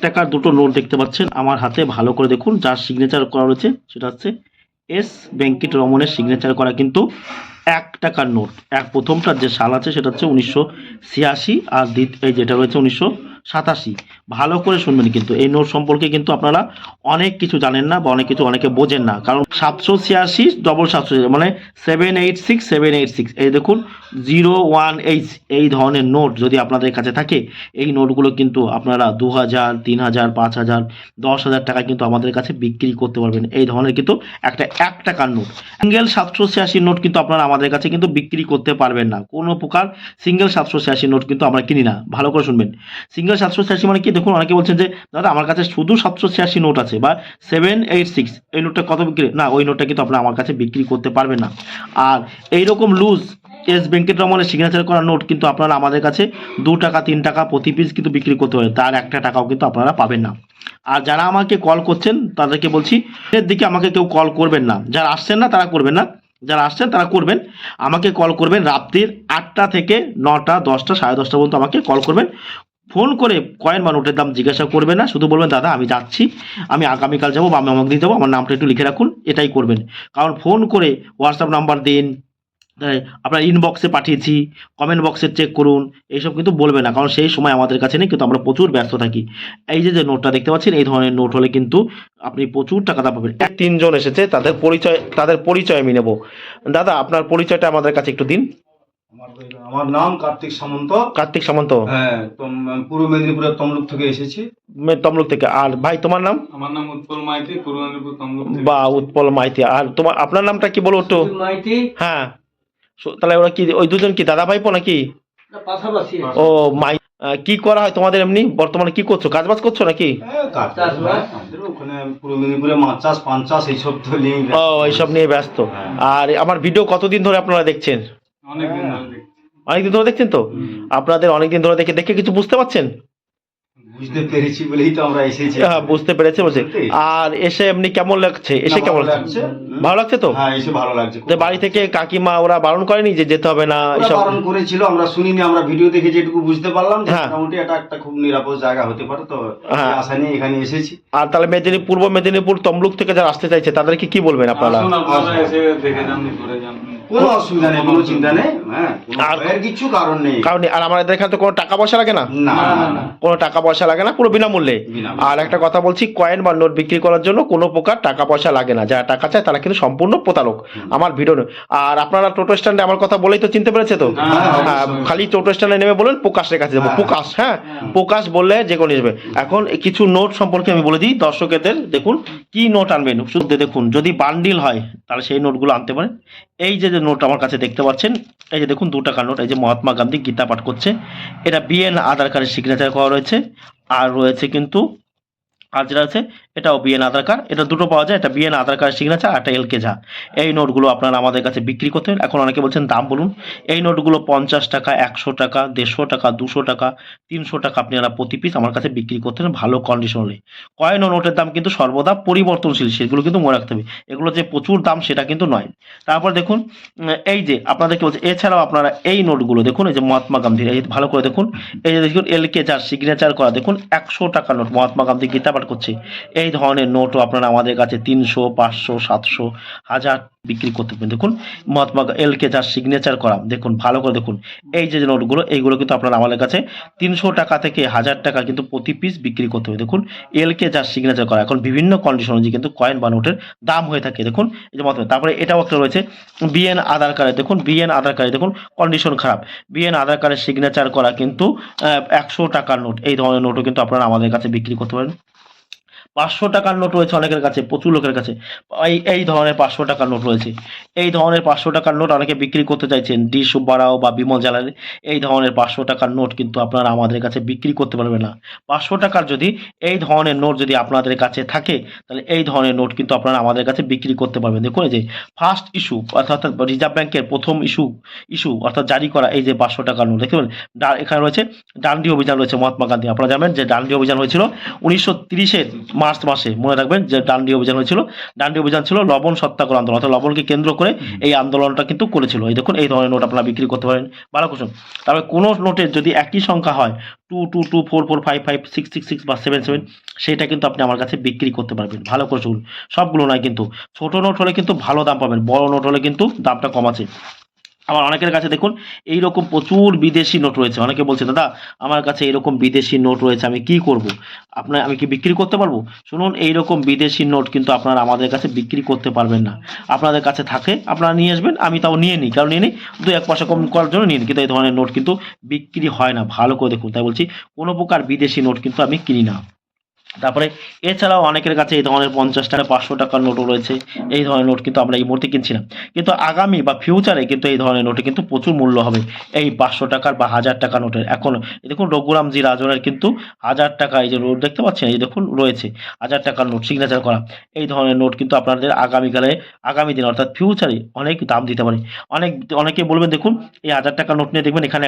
টাকার দুটো নোট দেখতে পাচ্ছেন আমার হাতে, ভালো করে দেখুন। যার সিগনেচার করা রয়েছে সেটা হচ্ছে এস ভেঙ্কিট রমনের সিগনেচার করা কিন্তু ১ টাকার নোট। প্রথমটার যে সাল আছে সেটা হচ্ছে ১৯৮৬, আর এই যেটা রয়েছে ১৯৮৭। ভালো করে শুনবেন কিন্তু এই নোট সম্পর্কে কিন্তু আপনারা অনেক কিছু জানেন না বা অনেকে বোঝেন না। কারণ ৭৮৬ ৭৭ মানে ৭86 এই দেখুন 01H এই ধরনের নোট যদি আপনাদের কাছে থাকে, এই নোটগুলো কিন্তু আপনারা ২০০০, ৩০০০, ৫০০০, ১০,০০০ টাকা কিন্তু আমাদের কাছে বিক্রি করতে পারবেন। এই ধরনের কিন্তু একটা ১ টাকার নোট, সিঙ্গেল ৭৮৬ নোট কিন্তু আপনারা আমাদের কাছে কিন্তু বিক্রি করতে পারবেন না। কোনো প্রকার সিঙ্গেল ৭৮৬ নোট কিন্তু আমরা কিনি না। ভালো করে শুনবেন, সিঙ্গেল ৭৮৬ মানে কি? দেখুন অনেকে বলছেন যে দাদা আমার কাছে শুধু ৭৮৬ নোট আছে বা 786, এই নোটটা কত বিক্রি? না, ওই নোটটা কিন্তু আপনারা আমার কাছে বিক্রি করতে পারবেন না। আর এইরকম লুজ এস ভেঙ্কটরমনের সিগনেচার করা নোট কিন্তু আপনারা আমাদের কাছে ২ টাকা ৩ টাকা প্রতি পিস কিন্তু বিক্রি করতে পারেন, তার ১ টাকাও কিন্তু আপনারা পাবেন না। আর যারা আমাকে কল করছেন তাদেরকে বলছি এর দিকে আমাকে কেউ কল করবেন না। যারা আসছেন না তারা করবেন না, যারা আসছেন তারা করবেন। আমাকে কল করবেন রাত্রির ৮টা থেকে ৯টা, ১০টা, ১০:৩০ পর্যন্ত আমাকে কল করবেন। ফোন করে কয়েন বা নোটের দাম জিজ্ঞাসা করবেন না, শুধু বলবেন দাদা আমি যাচ্ছি, আমি আগামীকাল যাবো বা আমি অমুক দিন যাবো, আমার নামটা একটু লিখে রাখুন, এটাই করবেন। কারণ ফোন করে হোয়াটসঅ্যাপ নাম্বার দিন, আপনার ইনবক্সে পাঠিয়েছি, কমেন্ট বক্সে চেক করুন, এইসব কিন্তু বলবে না, কারণ সেই সময় আমাদের কাছে নেই, কিন্তু আমরা প্রচুর ব্যস্ত থাকি। এই যে নোটটা দেখতে পাচ্ছেন, এই ধরনের নোট হলে কিন্তু আপনি প্রচুর টাকা দাম পাবেন। ৩ জন এসেছে, তাদের পরিচয় আমি নেব। দাদা আপনার পরিচয়টা আমাদের কাছে একটু দিন। আমার নাম কার্তিক সামন্ত। কার্তিক সামন্ত? হ্যাঁ, পূর্ব মেদিনীপুরের তমলুক থেকে এসেছি। তমলুক থেকে। আর ভাই তোমার নাম? আমার নাম উৎপল মাইতি, পূর্ব মেদিনীপুর তমলুক থেকে। বা উৎপল মাইতি। আর আপনার নামটা কি বলো একটু? মাইতি। হ্যাঁ, তাহলে ওরা কি ওই দুজন কি দাদা ভাইপো নাকি? পাশাপাশি। ও মাই, কি করা হয় তোমাদের এমনি বর্তমানে? কি করছো, কাজবাজ করছো নাকি? আমাদের ওখানে পূর্ব মেদিনীপুরে মাছ চাষ, পান চাষ এইসব তো নিয়ে ও এইসব নিয়ে ব্যস্ত। আর আমার ভিডিও কতদিন ধরে আপনারা দেখছেন? অনেকদিন ধরে দেখছি। অনেকদিন ধরে দেখছেন তো? আপনাদের অনেকদিন ধরে দেখে কিছু বুঝতে পারছেন? বুঝতে পেরেছি বলেই তো আমরা এসেছি। হ্যাঁ, বুঝতে পেরেছে বলছে। আর এসে এমনি কেমন লাগছে? এসে কেমন লাগছে? ভালো লাগছে তো? হ্যাঁ, এসে ভালো লাগছে। তো বাড়ি থেকে কাকিমা ওরা বারণ করেনি যে যেতে হবে না? ওরা বারণ করেছিল, আমরা শুনিনি, আমরা ভিডিও দেখে যেটুকু বুঝতে পারলাম যে হ্যাঁ। মোটামুটি এটা একটা খুব নিরাপদ জায়গা হতে পারে, তো হ্যাঁ। এই আশা নিয়ে এখানে এসেছি। আর তাহলে পূর্ব মেদিনীপুর তমলুক থেকে যারা আসতে চাইছে তাদেরকে কি বলবেন আপনারা? আসুন, আপনারা এসে দেখে যান, ঘুরে যান। কোনো অসুবিধা নেই, কোনো চিন্তা নেই। হ্যাঁ, আর ভয়ের কিছু কারণ নেই। আর আমাদের এখানে তো কোনো টাকা পয়সা লাগে না? না না না, কোনো টাকা পয়সা লাগে না, পুরো বিনামূল্যে। বিনামূল্যে। আর একটা কথা বলছি, কয়েন বা নোট বিক্রি করার জন্য কোনো প্রকার টাকা পয়সা লাগে না। যারা টাকা চায় তারা কিন্তু সম্পূর্ণ প্রতারক। আমার ভিডিও আর আপনারা টোটো স্ট্যান্ডে আমার কথা বলেই তো চিনতে পেরেছে তো? হ্যাঁ, খালি টোটো স্ট্যান্ডে নেমে বলেন প্রকাশের কাছে যাবো। প্রকাশ, হ্যাঁ, প্রকাশ বললে যে কোনো যাবে। এখন কিছু নোট সম্পর্কে আমি বলে দিই দর্শকদের। দেখুন কি নোট আনবেন, শুধু দেখুন যদি বান্ডিল হয় তাহলে সেই নোটগুলো আনতে পারেন। এই যে নোট আমার কাছে দেখতে পাচ্ছেন, এই যে দেখুন 2 টাকার নোট, এই যে মহাত্মা গান্ধী গীতা পাঠ করছে, এটা বিএন আধার কার্ডের সিগনেচার করা রয়েছে। আর রয়েছে কিন্তু আর যেটা আছে এটাও বিএন আধার কার্ড, এটা দুটো পাওয়া যায়, এটা বিএন আধার কার্ড সিগনেচার আর একটা এলকে ঝা। এই নোটগুলো আপনারা আমাদের কাছে বিক্রি করতে হবে। এখন অনেকে বলছেন দাম বলুন। এই নোটগুলো ৫০ টাকা, ১০০ টাকা, ১৫০ টাকা, ২০০ টাকা, ৩০০ টাকা আপনারা প্রতি পিস আমার কাছে বিক্রি করতে হবে ভালো কন্ডিশন হলে। কয়েন ও নোটের দাম কিন্তু সর্বদা পরিবর্তনশীল, সেগুলো কিন্তু মনে রাখতে হবে। এগুলো যে প্রচুর দাম সেটা কিন্তু নয়। তারপর দেখুন এই যে আপনাদেরকে বলছে, এছাড়াও আপনারা এই নোটগুলো দেখুন, এই যে মহাত্মা গান্ধীর, এই ভালো করে দেখুন, এই যে দেখুন এলকে ঝার সিগনেচার করা, দেখুন ১০০ টাকার নোট, মহাত্মা গান্ধী গীতা পাঠ করছে। এই ধরনের নোটও আপনারা আমাদের কাছে ৩০০, ৫০০, ৭০০, ১০০০ বিক্রি করতে পারবেন। দেখুন মহাত্মা এলকে যার সিগনেচার করা, দেখুন ভালো করে দেখুন, এই যে নোটগুলো এইগুলো কিন্তু আপনারা আমাদের কাছে ৩০০ টাকা থেকে ১০০০ টাকা কিন্তু প্রতি পিস বিক্রি করতে হবে। দেখুন এলকে যার সিগনেচার করা, এখন বিভিন্ন কন্ডিশন অনুযায়ী কিন্তু কয়েন বা নোটের দাম হয়ে থাকে। দেখুন এই যে মহাত্মা, তারপরে এটাও একটা রয়েছে বিএন আধার কার্ডে, দেখুন বিএন আধার কার্ডে দেখুন কন্ডিশন খারাপ, বিএন আধার কার্ডের সিগনেচার করা কিন্তু ১০০ টাকার নোট, এই ধরনের নোটও কিন্তু আপনারা আমাদের কাছে বিক্রি করতে পারেন। ৫০০ টাকার নোট রয়েছে অনেকের কাছে, প্রচুর লোকের কাছে এই ধরনের ৫০০ টাকার নোট রয়েছে। এই ধরনের ৫০০ টাকার নোট অনেকে বিক্রি করতে চাইছেন, ডি সুব্বারাও বা বিমল জালালে। এই ধরনের ৫০০ টাকার নোট কিন্তু আপনারা আমাদের কাছে বিক্রি করতে পারবেন না। ৫০০ টাকার যদি এই ধরনের নোট যদি আপনাদের কাছে থাকে তাহলে এই ধরনের নোট কিন্তু আপনারা আমাদের কাছে বিক্রি করতে পারবেন। দেখুন এই যে ফার্স্ট ইস্যু অর্থাৎ রিজার্ভ ব্যাংকের প্রথম ইস্যু অর্থাৎ জারি করা এই যে ৫০০ টাকার নোট দেখতে পাবেন। এখানে রয়েছে ডান্ডি অভিযান রয়েছে মহাত্মা গান্ধী। আপনারা জানেন যে ডান্ডি অভিযান হয়েছিল ১৯৩০-এর মার্চ মাসে, মনে রাখবেন যে ডান্ডি অভিযান হয়েছিল। ডান্ডি অভিযান ছিল লবণ সত্যাগ্রহ আন্দোলন, অর্থাৎ লবণকে কেন্দ্র করে এই আন্দোলনটা কিন্তু করেছিল। এই দেখুন এই ধরনের নোট আপনারা বিক্রি করতে পারেন। ভালো কোশ্চেন। তবে কোনো নোটের যদি একই সংখ্যা হয় 222445566 বা 77, সেটা কিন্তু আপনি আমার কাছে বিক্রি করতে পারবেন। ভালো করে শুনুন, সবগুলো নয় কিন্তু। ছোট নোট হলে কিন্তু ভালো দাম পাবেন, বড় নোট হলে কিন্তু দামটা কম আছে। আবার অনেকের কাছে দেখুন এইরকম প্রচুর বিদেশি নোট রয়েছে। অনেকে বলছে দাদা আমার কাছে এরকম বিদেশি নোট রয়েছে, আমি কি করব, আমি কি বিক্রি করতে পারবো? শুনুন, এইরকম বিদেশি নোট কিন্তু আপনারা আমাদের কাছে বিক্রি করতে পারবেন না। আপনাদের কাছে থাকে আপনারা নিয়ে আসবেন, আমি তাও নিয়ে নিই, কারণ নিয়ে নিই 2-1 পয়সা কম করার জন্য নিই, কিন্তু এই ধরনের নোট কিন্তু বিক্রি হয় না। ভালো করে দেখুন, তাই বলছি কোনো প্রকার বিদেশি নোট কিন্তু আমি কিনি না। তারপরে এছাড়াও অনেকের কাছে এই ধরনের 50 টাকা 500 টাকার নোটও রয়েছে। এই ধরনের নোট কিন্তু আমরা এই মুহূর্তে কিনছি না, কিন্তু আগামী বা ফিউচারে কিন্তু এই ধরনের নোটে কিন্তু প্রচুর মূল্য হবে। এই 500 টাকার বা 1000 টাকা নোটের। এখন দেখুন রঘুরামজি রাজনের কিন্তু 1000 টাকা, এই যে নোট দেখতে পাচ্ছেন, এই দেখুন রয়েছে 1000 টাকার নোট সিগনেচার করা। এই ধরনের নোট কিন্তু আপনাদের আগামী দিন অর্থাৎ ফিউচারে অনেক দাম দিতে পারে। অনেকে বলবেন দেখুন এই 1000 টাকার নোট নিয়ে দেখবেন এখানে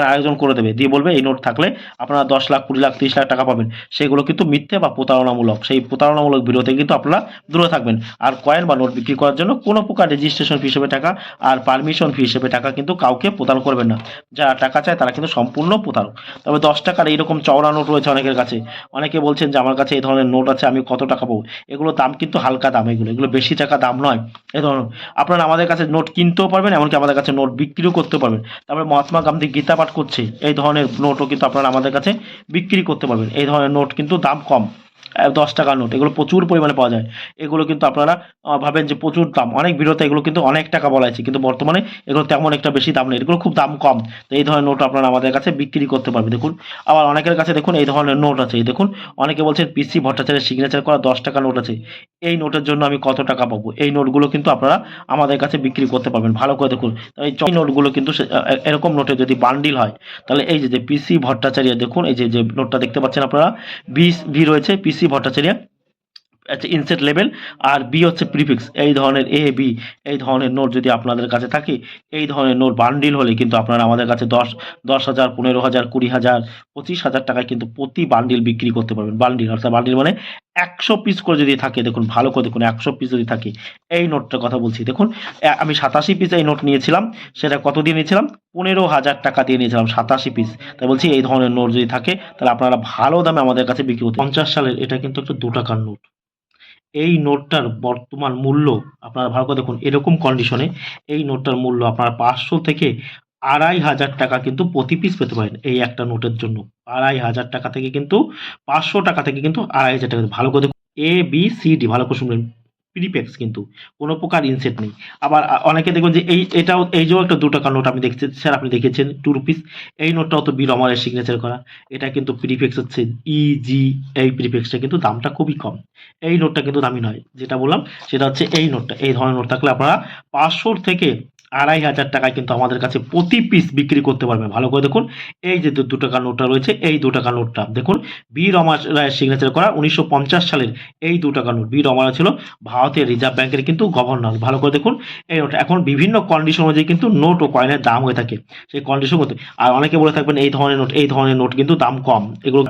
আরেকজন করে দেবে, দিয়ে বলবে এই নোট থাকলে আপনারা 10 লাখ 20 লাখ 30 লাখ টাকা পাবেন। সেগুলো কিন্তু মিথ্যে বা প্রতারণামূলক। সেই প্রতারণামূলক ভিডিও থেকে কিন্তু আপনারা দূরে থাকবেন। আর কয়েন বা নোট বিক্রি করার জন্য কোনো প্রকার রেজিস্ট্রেশন ফি হিসেবে টাকা আর পারমিশন ফি হিসেবে টাকা কিন্তু কাউকে প্রদান করবেন না। যারা টাকা চায় তারা কিন্তু সম্পূর্ণ প্রতারক। তবে 10 টাকার এইরকম চওড়া নোট রয়েছে অনেকের কাছে। অনেকে বলছেন যে আমার কাছে এই ধরনের নোট আছে, আমি কত টাকা পাবো? এগুলো দাম কিন্তু হালকা দাম, এগুলো বেশি টাকা দাম নয়। এই ধরনের আপনারা আমাদের কাছে নোট কিনতেও পারবেন, এমনকি আমাদের কাছে নোট বিক্রিও করতে পারবেন। তারপরে মহাত্মা গান্ধী গীতা পাঠ করছে, এই ধরনের নোটও কিন্তু আপনারা আমাদের কাছে বিক্রি করতে পারবেন। এই ধরনের নোট কিন্তু দাম কম, 10 টাকার নোট, এগুলো প্রচুর পরিমাণে পাওয়া যায়। এগুলো কিন্তু আপনারা ভাবেন যে প্রচুর দাম, অনেক ভিডিওতে এগুলো কিন্তু অনেক টাকা বলা হয়েছে, কিন্তু বর্তমানে এগুলো তেমন একটা বেশি দাম নেই, এগুলো খুব দাম কম। তো এই ধরনের নোট আপনারা আমাদের কাছে বিক্রি করতে পারবেন। দেখুন আবার অনেকের কাছে দেখুন এই ধরনের নোট আছে। এই দেখুন অনেকে বলছেন পিসি ভট্টাচার্যের সিগনেচার করা 10 টাকা নোট আছে, এই নোটের জন্য আমি কত টাকা পাবো? এই নোটগুলো কিন্তু আপনারা আমাদের কাছে বিক্রি করতে পারবেন। ভালো করে দেখুন, এই নোটগুলো কিন্তু এরকম নোটে যদি বান্ডিল হয়, তাহলে এই যে পিসি ভট্টাচার্য, দেখুন এই যে নোটটা দেখতে পাচ্ছেন আপনারা, ভি রয়েছে পিসি ভট্টাচার্য, আচ্ছা ইনসেট লেভেল, আর বি হচ্ছে প্রিফিক্স। এই ধরনের এ বি এই ধরনের নোট যদি আপনাদের কাছে থাকে, এই ধরনের নোট বান্ডিল হলে কিন্তু আপনারা আমাদের কাছে 10,000 15,000 20,000 25,000 টাকায় কিন্তু প্রতি বান্ডিল বিক্রি করতে পারবেন। বান্ডিল অর্থাৎ বান্ডিল মানে 100 পিস করে যদি থাকে, দেখুন ভালো করে দেখুন 100 পিস যদি থাকে, এই নোটটার কথা বলছি। দেখুন আমি 87 পিস এই নোট নিয়েছিলাম, সেটা কত দিয়ে নিয়েছিলাম? 15,000 টাকা দিয়ে নিয়েছিলাম 87 পিস। তাই বলছি এই ধরনের নোট যদি থাকে তাহলে আপনারা ভালো দামে আমাদের কাছে বিক্রি করতে। 50 সালের এটা কিন্তু একটা 2 টাকার নোট। এই নোটটার বর্তমান মূল্য আপনারা ভালো করে দেখুন, এরকম কন্ডিশনে এই নোটটার মূল্য আপনারা 500 থেকে 2,500 টাকা কিন্তু প্রতি পিস পেতে পারেন। এই একটা নোটের জন্য 2,500 টাকা থেকে কিন্তু 500 টাকা থেকে কিন্তু 2,500 টাকা। ভালো করে দেখুন এ বি সি ডি, ভালো করে শুনবেন, প্রিপেক্স কিন্তু কোনো প্রকার ইনসেট নেই। আবার অনেকে দেখবেন যে এটাও এই যে একটা 2 টাকার নোট আমি দেখছি স্যার, আপনি দেখেছেন 2 রুপিস, এই নোটটাও তো বি রমারের সিগনেচার করা, এটা কিন্তু প্রিফিক্স হচ্ছে ইজি। এই প্রিফিক্সটা কিন্তু দামটা খুবই কম, এই নোটটা কিন্তু দামি নয়। যেটা বললাম সেটা হচ্ছে এই নোটটা। এই ধরনের নোট থাকলে আপনারা 500 থেকে 2,500 টাকায় কিন্তু আমাদের কাছে প্রতি পিস বিক্রি করতে পারবেন। ভালো করে দেখুন এই যে 2 টাকার নোটটা রয়েছে, এই 2 টাকার নোটটা দেখুন বি রমা রায়ের সিগনেচার করা 1950 সালের এই 2 টাকার নোট। বি রমা ছিল ভারতের রিজার্ভ ব্যাংকের কিন্তু গভর্নর। ভালো করে দেখুন এই নোট। এখন বিভিন্ন কন্ডিশন অনুযায়ী কিন্তু নোট ও কয়েনের দাম হয়ে থাকে, সেই কন্ডিশন মধ্যে। আর অনেকে বলে থাকবেন এই ধরনের নোট কিন্তু দাম কম। এগুলো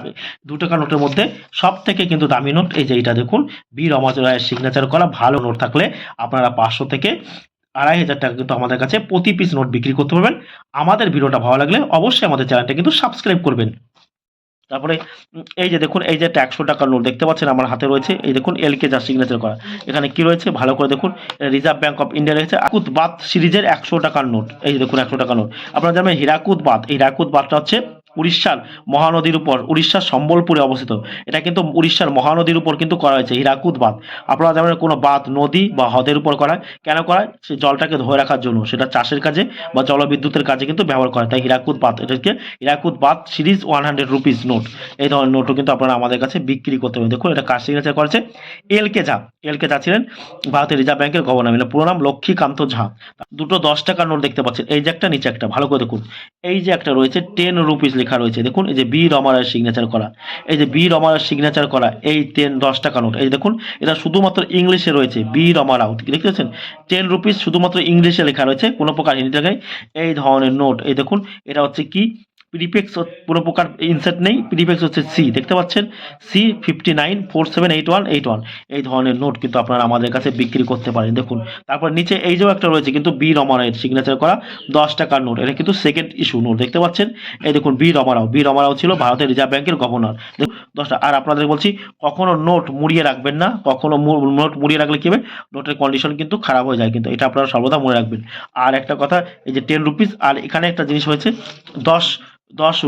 2 টাকার নোটের মধ্যে সব থেকে কিন্তু দামি নোট এই যে এইটা দেখুন, বি রমা রায়ের সিগনেচার করা। ভালো নোট থাকলে আপনারা 500 থেকে 2,500 টাকা কিন্তু আমাদের কাছে প্রতি পিস নোট বিক্রি করতে পারবেন। আমাদের ভিডিওটা ভালো লাগলে অবশ্যই আমাদের চ্যানেলটা কিন্তু সাবস্ক্রাইব করবেন। তারপরে এই যে দেখুন এই যে একটা 100 টাকার নোট দেখতে পাচ্ছেন আমার হাতে রয়েছে, এই দেখুন এলকে যা সিগনেচার করা। এখানে কি রয়েছে ভালো করে দেখুন, রিজার্ভ ব্যাংক অফ ইন্ডিয়া রয়েছে। হিরাকুদ বাত সিরিজের 100 টাকার নোট, এই যে দেখুন 100 টাকার নোট। আপনারা জানেন হিরাকুদ বাত, এই হিরাকুদ বাতটা হচ্ছে উড়িষ্যার মহানদীর উপর, উড়িষ্যার সম্বলপুরে অবস্থিত। এটা কিন্তু উড়িষ্যার মহানদীর উপর কিন্তু করা হয়েছে হিরাকুদ বাঁধ। আপনারা জানেন কোনো বাঁধ নদী বা হ্রদের উপর করা হয়, কেন করা হয়? সে জলটাকে ধরে রাখার জন্য, সেটা চাষের কাজে বা জলবিদ্যুতের কাজে কিন্তু ব্যবহার করা হয়। তাই হিরাকুদ বাঁধ, এটাকে হিরাকুদ বাঁধ সিরিজ 100 রুপিস নোট। এই ধরনের নোটও কিন্তু আপনারা আমাদের কাছে বিক্রি করতে পারেন। দেখুন এটা কার সিগনেচার করেছে? এলকে ঝা ছিলেন ভারতের রিজার্ভ ব্যাংকের গভর্নর, পুরো নাম লক্ষ্মীকান্ত ঝা। দুটো 10 টাকার নোট দেখতে পাচ্ছেন, এই যে একটা নিচে একটা, ভালো করে দেখুন এই যে একটা রয়েছে 10 রুপিস লেখা রয়েছে। দেখুন এই যে বি রমারের সিগনেচার করা, এই যে বি রমারের সিগনেচার করা এই 10 টাকা নোট। এই দেখুন এটা শুধুমাত্র ইংলিশে রয়েছে, বি রমারাও, দেখতে পাচ্ছেন 10 রুপিস শুধুমাত্র ইংলিশে লেখা রয়েছে, কোনো প্রকার হিন্দি লেখা নেই। এই ধরনের নোট এই দেখুন, এটা হচ্ছে কি প্রিফিক্স কোনো প্রকার ইনসেট নেই, প্রিফিক্স হচ্ছে সি, দেখতে পাচ্ছেন C59478181, এই ধরনের নোট কিন্তু আপনারা আমাদের কাছে বিক্রি করতে পারেন। দেখুন তারপর নিচে এই যে একটা রয়েছে কিন্তু বি রমারাওয়ের সিগনেচার করা 10 টাকার নোট, এটা কিন্তু সেকেন্ড ইস্যু নোট, দেখতে পাচ্ছেন। এই দেখুন বি রমারাও ছিল ভারতের রিজার্ভ ব্যাংকের গভর্নর। দেখুন 10টা। আর আপনাদের বলছি কখনো নোট মুড়িয়ে রাখবেন না, কখনো নোট মুড়িয়ে রাখলে কি হবে, নোটের কন্ডিশন কিন্তু খারাপ হয়ে যায়, কিন্তু এটা আপনারা সর্বদা মনে রাখবেন। আর একটা কথা, এই যে 10 রুপিস, আর এখানে একটা জিনিস হয়েছে 10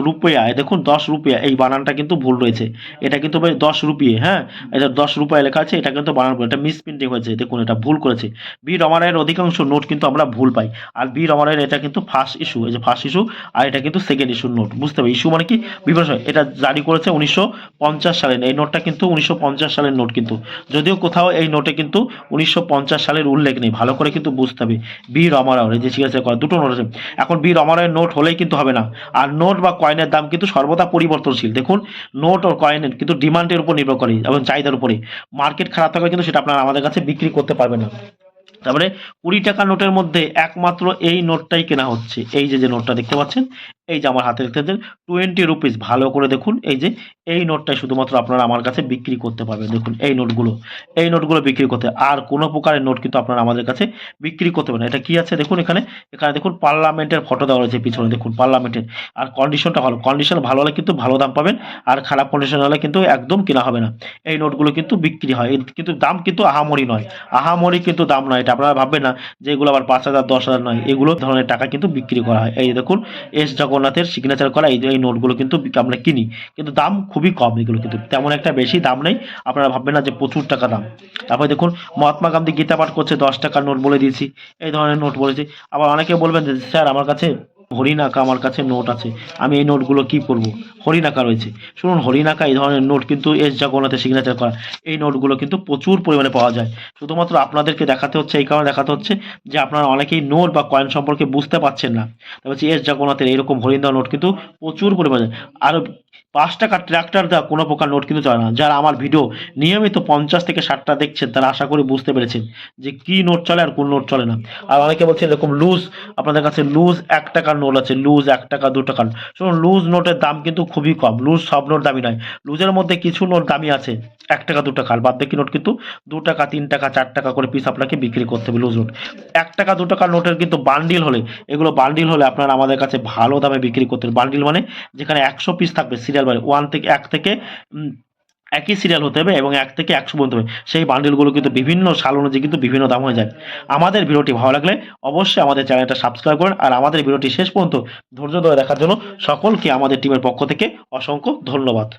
রুপিয়া, দেখুন 10 রুপিয়া, এই বানানটা কিন্তু ভুল রয়েছে, এটা কিন্তু ভাই 10 রুপিয়ে, হ্যাঁ এটা 10 রুপিয়া লেখা আছে, এটা কিন্তু বানান ভুল, এটা মিসপ্রিন্টিং হয়েছে, দেখুন এটা ভুল করেছে। বি রমারায়ের অধিকাংশ নোট কিন্তু আমরা ভুল পাই, আর বি রমারায়ের এটা কিন্তু ফার্স্ট ইস্যু, এই যে ফার্স্ট ইস্যু, আর এটা কিন্তু সেকেন্ড ইস্যুর নোট, বুঝতে হবে। ইস্যু মানে কি, বিভিন্ন সময় এটা জারি করেছে 1950 সালে, এই নোটটা কিন্তু 1950 সালের নোট, কিন্তু যদিও কোথাও এই নোটে কিন্তু 1950 সালের উল্লেখ নেই, ভালো করে কিন্তু বুঝতে হবে। বি রমারাও, এই যে সিগনেচার করা দুটো নোট আছে। এখন বি রমারায়ের নোট হলেই কিন্তু হবে না, আর নোট বা কয়েনের দাম কিন্তু সর্বদা পরিবর্তনশীল। দেখুন নোট ও কয়েনের কিন্তু ডিমান্ডের উপর নির্ভর করে এবং চাহিদার উপরে, মার্কেট খারাপ থাকলে কিন্তু সেটা আপনারা আমাদের কাছে বিক্রি করতে পারবেন না। তারপরে 20 টাকা নোটের মধ্যে একমাত্র এই নোটটাই কেনা হচ্ছে, এই যে নোটটা দেখতে পাচ্ছেন, এই যে আমার হাতে দেখতে পাচ্ছেন 20 রুপিস, ভালো করে দেখুন, এই যে এই নোটটাই শুধুমাত্র আপনারা আমার কাছে বিক্রি করতে পারবেন। দেখুন এই নোটগুলো বিক্রি করতে, আর কোনো প্রকারের নোট কিন্তু আপনারা আমাদের কাছে বিক্রি করতে পারেন। এটা কি আছে দেখুন, এখানে দেখুন পার্লামেন্টের ফটো দেওয়া রয়েছে পিছনে, দেখুন পার্লামেন্টের, আর কন্ডিশনটা ভালো, কন্ডিশন ভালো হলে কিন্তু ভালো দাম পাবেন, আর খারাপ কন্ডিশন হলে কিন্তু একদম কেনা হবে না। এই নোটগুলো কিন্তু বিক্রি হয়, কিন্তু দাম কিন্তু আহামরি নয়, আহামরি কিন্তু দাম নয়, এটা আপনারা ভাববেন না যে এগুলো আবার 5,000 10,000 নয়, এগুলো ধরনের টাকা কিন্তু বিক্রি করা হয়। এই দেখুন এস জগন্নাথের সিগনেচার করা এই নোটগুলো কিন্তু আমরা কিনি, কিন্তু দাম খুবই কম, এগুলো কিন্তু তেমন একটা বেশি দাম নেই, আপনারা ভাববেন না যে প্রচুর টাকা দাম। তারপরে দেখুন মহাত্মা গান্ধী গীতা পাঠ করছে, 10 টাকার নোট বলে দিয়েছি, এই ধরনের নোট বলেছি। আবার অনেকে বলবেন যে স্যার আমার কাছে হরিনাকা, আমার কাছে নোট আছে, আমি এই নোটগুলো কি করব, হরিনাকা রয়েছে। শুনুন হরিনাকা এই ধরনের নোট কিন্তু এস জগন্নাথের সিগনেচার করা, এই নোটগুলো কিন্তু প্রচুর পরিমাণে পাওয়া যায়। শুধুমাত্র আপনাদেরকে দেখাতে হচ্ছে, এই কারণে দেখাতে হচ্ছে যে আপনারা অনেকেই নোট বা কয়েন সম্পর্কে বুঝতে পারছেন না। তারপর হচ্ছে এস জগন্নাথের এইরকম হরিণ নোট কিন্তু প্রচুর পরিমাণে, আর 5 টাকা ট্র্যাক্টর দেওয়া কোনো প্রকার নোট কিন্তু চলে না। যারা আমার ভিডিও নিয়মিত 50 থেকে 60টা দেখছেন, তারা আশা করি বুঝতে পেরেছেন যে কি নোট চলে আর কোন নোট চলে না। আর অনেকে বলছে এরকম লুজ, আপনাদের কাছে লুজ 1 টাকার নোট আছে, লুজ 1 টাকা 2 টাকার। শুনুন লুজ নোটের দাম কিন্তু খুবই কম, লুজ সব নোট দামি নয়, লুজের মধ্যে কিছু নোট দামি আছে 1 টাকা 2 টাকা, আর বাদ বাকি নোট কিন্তু 2 টাকা 3 টাকা 4 টাকা করে পিস আপনাকে বিক্রি করতে হবে। লুজ নোট 1 টাকা 2 টাকার নোটের কিন্তু বান্ডিল হলে, এগুলো বান্ডিল হলে আপনারা আমাদের কাছে ভালো দামে বিক্রি করতে হবে। বান্ডিল মানে যেখানে 100 পিস থাকবে সিরিয়াল বাই 1 থেকে একই সিরিয়াল হতে হবে এবং 1 থেকে 100 পর্যন্ত হবে, সেই বান্ডিলগুলো কিন্তু বিভিন্ন সাল অনুযায়ী কিন্তু বিভিন্ন দাম হয়ে যায়। আমাদের ভিডিওটি ভালো লাগলে অবশ্যই আমাদের চ্যানেলটা সাবস্ক্রাইব করুন, আর আমাদের ভিডিওটি শেষ পর্যন্ত ধৈর্য ধরে দেখার জন্য সকলকে আমাদের টিমের পক্ষ থেকে অসংখ্য ধন্যবাদ।